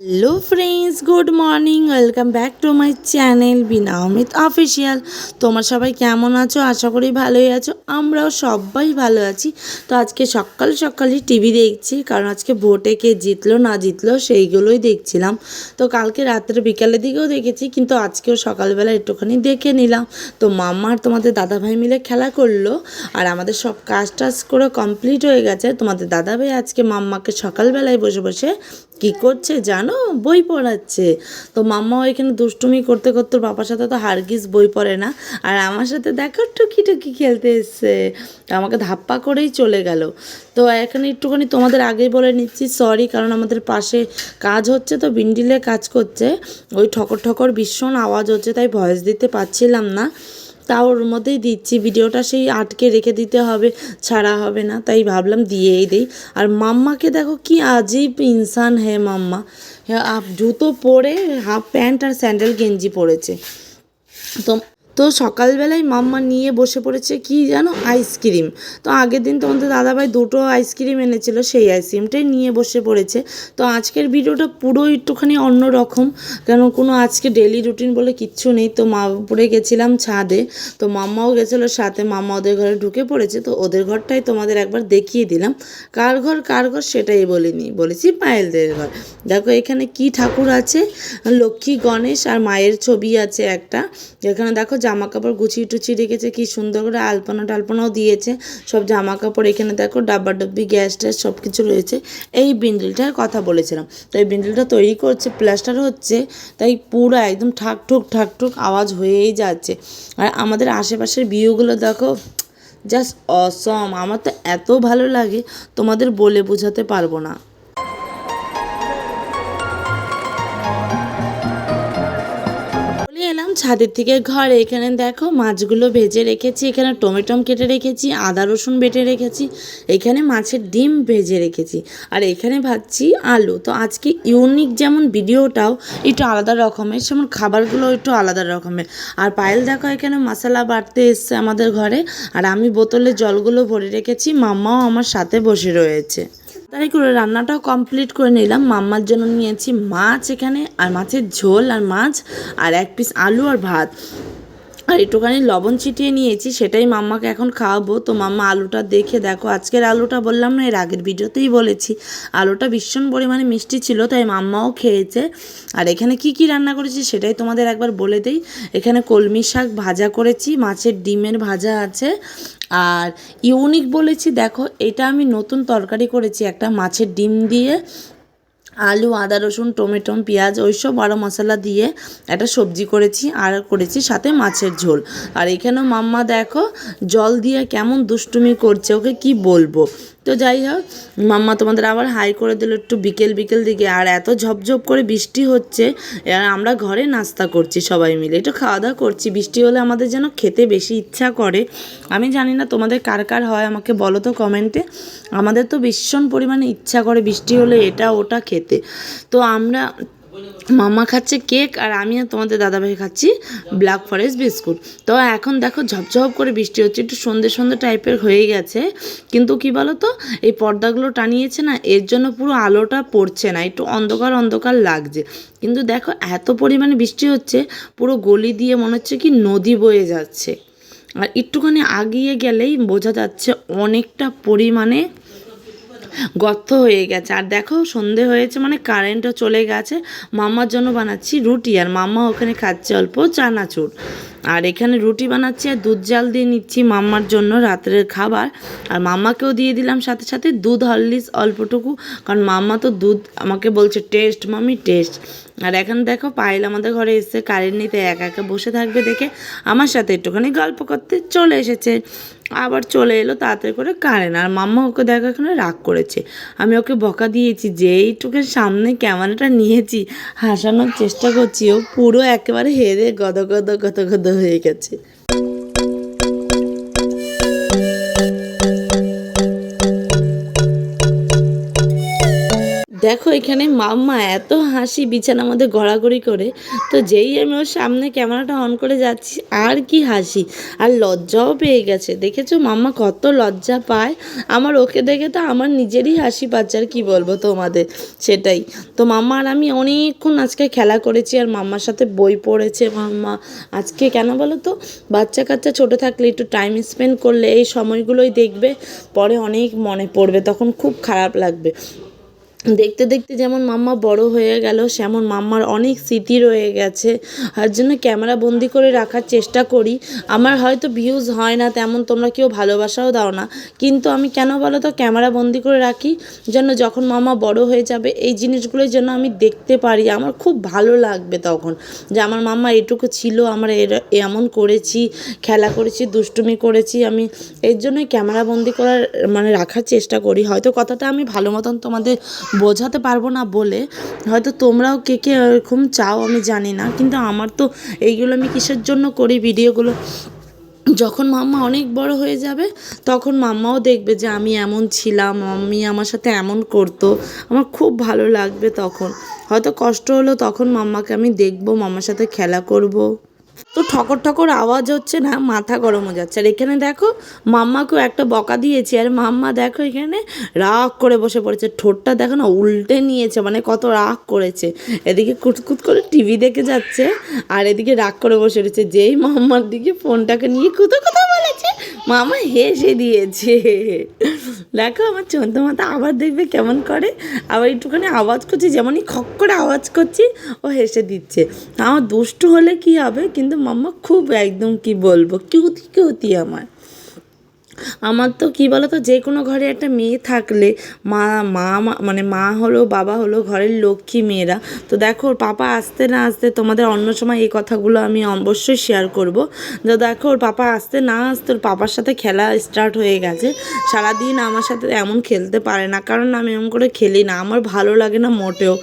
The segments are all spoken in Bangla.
Hello friends, good morning. Welcome back to my channel Veena Amit official. তোমরা সবাই কেমন আছো? আশা করি ভালোই আছো। আমরাও সবাই ভালো আছি। তো আজকে সকাল সকালই টিভি দেখছি, কারণ আজকে ভোটে কে জিতলো না জিতলো সেইগুলোই দেখছিলাম। তো কালকে রাত্রে বিকালের দিকেও দেখেছি, কিন্তু আজকেও সকালবেলা একটুখানি দেখে নিলাম। তো মাম্মা আর তোমাদের দাদাভাই মিলে খেলা করলো, আর আমাদের সব কাজ টাজ করে কমপ্লিট হয়ে গেছে। তোমাদের দাদাভাই আজকে মাম্মাকে সকালবেলায় বসে বসে কী করছে জানো? বই পড়াচ্ছে। তো মাম্মাও এখানে দুষ্টুমি করতে করতে, বাবার সাথে তো হারগিজ বই পড়ে না, আর আমার সাথে দেখো টুকি টুকি খেলতে এসছে। আমাকে ধাপ্পা করেই চলে গেল। তো এখানে একটুখানি তোমাদের আগেই বলে নিচ্ছি সরি, কারণ আমাদের পাশে কাজ হচ্ছে, তো বিন্ডিলে কাজ করছে, ওই ঠকর ঠকর ভীষণ আওয়াজ হচ্ছে, তাই ভয়েস দিতে পারছিলাম না। তাও ওর মধ্যেই দিচ্ছি, ভিডিওটা সেই আটকে রেখে দিতে হবে, ছাড়া হবে না, তাই ভাবলাম দিয়েই দিই। আর মাম্মাকে দেখো কি আজীব ইনসান হে মাম্মা। জুতো পরে হাফ প্যান্ট আর স্যান্ডেল গেঞ্জি পরেছে। তো তো সকালবেলায় মাম্মা নিয়ে বসে পড়েছে কি জানো? আইসক্রিম। তো আগের দিন তোমাদের দাদাভাই দুটো আইসক্রিম এনেছিল, সেই আইসক্রিমটাই নিয়ে বসে পড়েছে। তো আজকের ভিডিওটা পুরো একটুখানি অন্য রকম, কেন কোনো আজকে ডেলি রুটিন বলে কিচ্ছু নেই। তো মা উপরে গেছিলাম ছাদে, তো মাম্মাও গেছিলো সাথে। মাম্মা ওদের ঘরে ঢুকে পড়েছে, তো ওদের ঘরটাই তোমাদের একবার দেখিয়ে দিলাম। কার ঘর সেটাই বলিনি, বলেছি পায়েলদের ঘর। দেখো এখানে কি ঠাকুর আছে, লক্ষ্মী, গণেশ আর মায়ের ছবি আছে একটা। এখানে দেখো জামা কাপড় গুছিয়ে টুচিয়ে রেখেছে, কি সুন্দর করে আলপনা টালপনাও দিয়েছে সব জামা কাপড়। এখানে দেখো ডাব্বা ডব্বি, গ্যাস ট্যাস সব কিছু রয়েছে। এই বিন্ডেলটার কথা বলেছিলাম, তো এই বিন্ডেলটা তৈরি করছে, প্লাস্টার হচ্ছে, তাই পুরো একদম ঠাক ঠুক আওয়াজ হয়েই যাচ্ছে। আর আমাদের আশেপাশের ভিউগুলো দেখো, জাস্ট অসম। আমার তো এত ভালো লাগে, তোমাদের বলে বোঝাতে পারবো না। এলাম ছাদের থেকে ঘরে। এখানে দেখো মাছগুলো ভেজে রেখেছি, এখানে টমেটো কেটে রেখেছি, আদা রসুন বেটে রেখেছি, এখানে মাছের ডিম ভেজে রেখেছি, আর এখানে ভাজছি আলু। তো আজকে ইউনিক, যেমন ভিডিওটাও একটু আলাদা রকমের, যেমন খাবারগুলো একটু আলাদা রকমের। আর পায়েল দেখো এখানে মশলা বাটতে এসছে আমাদের ঘরে, আর আমি বোতলে জলগুলো ভরে রেখেছি, মাম্মাও আমার সাথে বসে রয়েছে। তাই করে রান্নাটাও কমপ্লিট করে নিলাম। মাম্মার জন্য নিয়েছি মাছ এখানে, আর মাছের ঝোল আর মাছ, আর এক পিস আলু আর ভাত, আর একটুখানি লবণ ছিটিয়ে নিয়েছি, সেটাই মাম্মাকে এখন খাওয়াবো। তো মাম্মা আলুটা দেখে দেখো, আজকের আলুটা বললাম না, এর আগের ভিডিওতেই বলেছি, আলুটা ভীষণ পরিমাণে মিষ্টি ছিল, তাই মাম্মাও খেয়েছে। আর এখানে কি কি রান্না করেছি সেটাই তোমাদের একবার বলে দিই। এখানে কলমি শাক ভাজা করেছি, মাছের ডিমের ভাজা আছে, আর ইউনিক বলেছি দেখো, এটা আমি নতুন তরকারি করেছি একটা, মাছের ডিম দিয়ে আলু, আদা রসুন, টমেটো, পেঁয়াজ, ওইসব বড় মশলা দিয়ে একটা সবজি করেছি, আর করেছি সাথে মাছের ঝোল। আর এখানেও মাম্মা দেখো জল দিয়ে কেমন দুষ্টুমি করছে, ওকে কি বলবো। তো যাই হোক, মাম্মা তোমাদের আবার হাই করে দিল একটু বিকেল দিকে। আর এত ঝপঝপ করে বৃষ্টি হচ্ছে, আর আমরা ঘরে নাস্তা করছি সবাই মিলে, একটু খাওয়া দাওয়া করছি। বৃষ্টি হলে আমাদের যেন খেতে বেশি ইচ্ছা করে। আমি জানি না তোমাদের কার কার হয়, আমাকে বলো তো কমেন্টে। আমাদের তো ভীষণ পরিমাণে ইচ্ছা করে বৃষ্টি হলে এটা ওটা খেতে। তো আমরা, মাম্মা খাচ্ছে কেক, আর আমি আর তোমাদের দাদাভাই খাচ্ছি ব্ল্যাক ফরেস্ট বিস্কুট। তো এখন দেখো ঝপঝপ করে বৃষ্টি হচ্ছে, একটু সন্ধে টাইপের হয়ে গেছে, কিন্তু কি বলো তো, এই পর্দাগুলো টানিয়েছে না, এর জন্য পুরো আলোটা পড়ছে না, একটু অন্ধকার লাগছে। কিন্তু দেখো এত পরিমাণে বৃষ্টি হচ্ছে, পুরো গলি দিয়ে মনে হচ্ছে কি নদী বয়ে যাচ্ছে। আর একটুখানি আগিয়ে গেলেই বোঝা যাচ্ছে অনেকটা পরিমাণে গর্ত হয়ে গেছে। আর দেখো সন্ধে হয়েছে মানে কারেন্টও চলে গেছে। মাম্মার জন্য বানাচ্ছি রুটি, আর মাম্মা ওখানে খাচ্ছে অল্প চানাচুর। আর এখানে রুটি বানাচ্ছি আর দুধ জাল দিয়ে নিচ্ছি মাম্মার জন্য রাত্রের খাবার। আর মাম্মাকেও দিয়ে দিলাম সাথে সাথে দুধ হরলিক্স অল্পটুকু, কারণ মাম্মা তো দুধ আমাকে বলছে টেস্ট মামি টেস্ট। আর এখন দেখো পায়েল আমাদের ঘরে এসছে, কারেন্ট নিতে একা একা বসে থাকবে দেখে আমার সাথে একটুখানি গল্প করতে চলে এসেছে। আবার চলে এলো তাড়াতাড়ি করে কারেন্ট, আর মাম্মা ওকে দেখো এখানে রাগ করেছে। আমি ওকে বকা দিয়েছি, যে এইটুকের সামনে ক্যামেরাটা নিয়েছি, হাসানোর চেষ্টা করছি, ও পুরো একেবারে হেরে গদ হয়ে গেছে। দেখো এখানে মাম্মা এত হাসি বিছানার মধ্যে গড়াগড়ি করে, তো যেই আমি ওর সামনে ক্যামেরাটা অন করে যাচ্ছি আর কি হাসি, আর লজ্জাও পেয়ে গেছে। দেখেছো মাম্মা কত লজ্জা পায়, আমার ওকে দেখে তো আমার নিজেরই হাসি পাচ্ছে, আর কি বলবো তোমাদের, সেটাই। তো মাম্মা আর আমি অনেকক্ষণ আজকে খেলা করেছি, আর মাম্মার সাথে বই পড়েছে মাম্মা আজকে। কেন বলো তো, বাচ্চা কাচ্চা ছোটো থাকলে একটু টাইম স্পেন্ড করলে এই সময়গুলোই দেখবে, পরে অনেক মনে পড়বে, তখন খুব খারাপ লাগবে। দেখতে দেখতে যেমন মাম্মা বড় হয়ে গেল, সেমন মাম্মার অনেক স্মৃতি রয়ে গেছে, আর জন্য ক্যামেরা বন্দি করে রাখার চেষ্টা করি। আমার হয়তো ভিউজ হয় না তেমন, তোমরা কেউ ভালোবাসাও দাও না, কিন্তু আমি কেন বলো তো ক্যামেরা বন্দি করে রাখি, যেন যখন মাম্মা বড় হয়ে যাবে এই জিনিসগুলো যেন আমি দেখতে পারি, আমার খুব ভালো লাগবে তখন, যে আমার মাম্মা এটুকু ছিল, আমরা এমন করেছি, খেলা করেছি, দুষ্টুমি করেছি। আমি এর জন্যই ক্যামেরা বন্দি করার মানে রাখার চেষ্টা করি। হয়তো কথাটা আমি ভালো মতন তোমাদের বোঝাতে পারবো না বলে, হয়তো তোমরাও কে কে এরকম চাও আমি জানি না, কিন্তু আমার তো এইগুলো আমি কিসের জন্য করি ভিডিওগুলো, যখন মাম্মা অনেক বড় হয়ে যাবে তখন মাম্মাও দেখবে যে আমি এমন ছিলাম, মাম্মি আমার সাথে এমন করতো, আমার খুব ভালো লাগবে তখন। হয়তো কষ্ট হলো, তখন মাম্মাকে আমি দেখবো, মাম্মার সাথে খেলা করব। তো ঠকর ঠকর আওয়াজ হচ্ছে না, মাথা গরম হয়ে যাচ্ছে। আর এখানে দেখো মাম্মাকেও একটা বকা দিয়েছি, আর মাম্মা দেখো এখানে রাগ করে বসে পড়েছে, ঠোঁটটা দেখো না উল্টে নিয়েছে, মানে কত রাগ করেছে। এদিকে কুটকুট করে টিভি দেখে যাচ্ছে, আর এদিকে রাগ করে বসে রয়েছে। যেই মাম্মার দিকে ফোনটাকে নিয়ে কোথা কোথা বলেছে, মামা হেসে দিয়েছে। দেখো আমার চন্দ্র মাথা আবার দেখবে কেমন করে, আবার একটুখানি আওয়াজ করছে, যেমনই খক করে আওয়াজ করছি ও হেসে দিচ্ছে। আমার দুষ্টু হলে কি হবে, কিন্তু মাম্মা খুব একদম কি বলবো কিউতি কিউতি আমার তো কী বলো তো, যে কোনো ঘরে একটা মেয়ে থাকলে মা মা মানে মা হলো বাবা হলো ঘরের লক্ষ্মী মেয়েরা। তো দেখো ওর পাপা আসতে না আসতে, তোমাদের অন্য সময় এই কথাগুলো আমি অবশ্যই শেয়ার করব। তো দেখো ওর পাপা আসতে না আসতে ওর পাপার সাথে খেলা স্টার্ট হয়ে গেছে। সারাদিন আমার সাথে এমন খেলতে পারে না, কারণ আমি এমন করে খেলি না, আমার ভালো লাগে না মোটেও।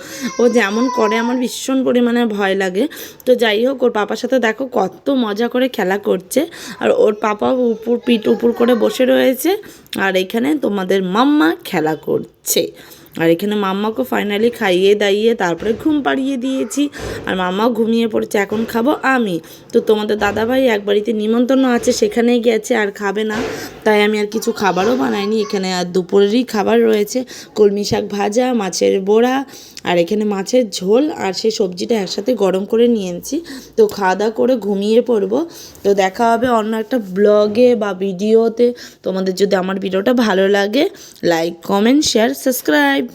ও যেমন করে আমার ভীষণ পরিমাণে ভয় লাগে। তো যাই হোক, ওর পাপার সাথে দেখো কত মজা করে খেলা করছে, আর ওর পাপা পিঠ উপর করে বসে রয়েছে, আর এখানে তোমাদের মাম্মা খেলা করছে। আর এখানে মাম্মাকে ফাইনালি খাইয়ে দাইয়ে তারপরে ঘুম পাড়িয়ে দিয়েছি, আর মাম্মাও ঘুমিয়ে পড়েছে। এখন খাবো আমি। তো তোমাদের দাদাভাই এক বাড়িতে নিমন্ত্রণ আছে, সেখানেই গেছে, আর খাবে না, তাই আমি আর কিছু খাবারও বানাইনি। এখানে আর দুপুরেরই খাবার রয়েছে, কলমি শাক ভাজা, মাছের বড়া, আর এখানে মাছের ঝোল, আর সেই সবজিটা একসাথে গরম করে নিয়েছি। তো খাওয়া দাওয়া করে ঘুমিয়ে পড়বো। তো দেখা হবে অন্য একটা ব্লগে বা ভিডিওতে। তোমাদের যদি আমার ভিডিওটা ভালো লাগে, লাইক কমেন্ট শেয়ার সাবস্ক্রাইব।